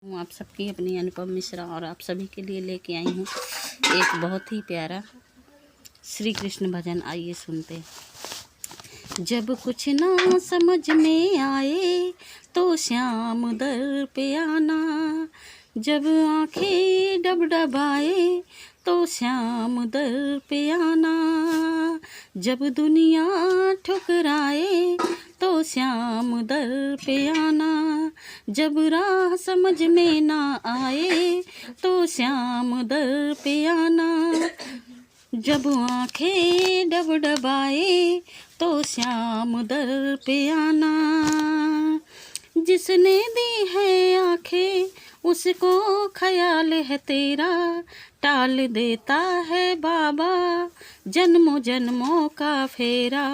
हूँ आप सबकी अपनी अनुपम मिश्रा और आप सभी के लिए लेके आई हूँ एक बहुत ही प्यारा श्री कृष्ण भजन। आइए सुनते। जब कुछ ना समझ में आए तो श्याम दर पे आना, जब आंखें डबडबाए तो श्याम दर पे आना, जब दुनिया ठुकराए तो श्याम दर पे आना, जब राह समझ में ना आए तो श्याम दर पे आना, जब आंखें डबडबाए तो श्याम दर पे आना। जिसने दी है आंखें उसको ख्याल है तेरा, टाल देता है बाबा जन्मों जन्मों का फेरा,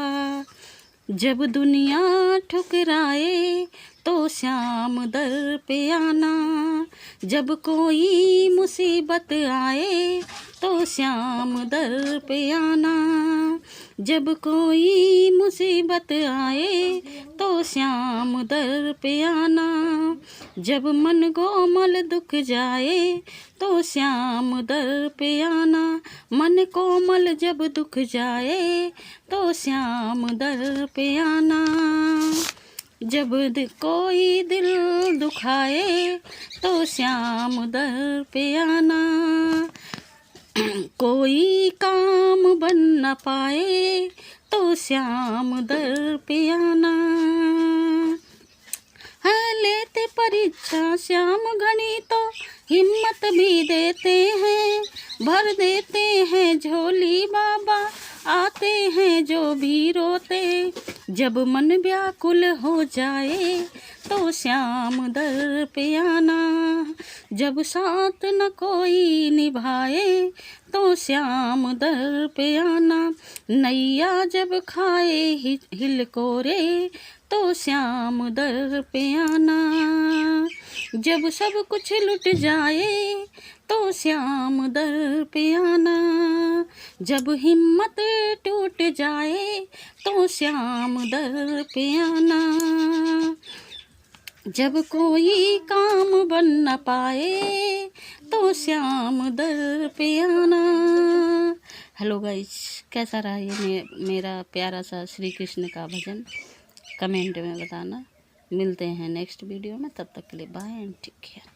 जब दुनिया ठुकराए तो श्याम दर पे आना, जब कोई मुसीबत आए तो श्याम दर पे आना, जब कोई मुसीबत आए तो श्याम दर पे आना, जब मन कोमल दुख जाए तो श्याम दर पे आना, मन कोमल जब दुख जाए तो श्याम दर पे आना, जब कोई दिल दुखाए तो श्याम दर पे आना, कोई काम बन न पाए तो श्याम दर पे आना, है लेते परीक्षा श्याम घनी तो हिम्मत भी देते हैं, भर देते हैं झोली बाबा आते हैं जो भी रोते, जब मन व्याकुल हो जाए तो श्याम दर पे आना, जब साथ न कोई निभाए तो श्याम दर पे आना, नैया जब खाए हिलकोरे तो श्याम दर पे आना, जब सब कुछ लुट जाए तो श्याम दर पे आना, जब हिम्मत टूट जाए तो श्याम दर पे आना, जब कोई काम बन न पाए तो श्याम दर पे आना। हेलो गाइस, कैसा रहा ये मेरा प्यारा सा श्री कृष्ण का भजन? कमेंट में बताना। मिलते हैं नेक्स्ट वीडियो में, तब तक के लिए बाय एंड टेक केयर।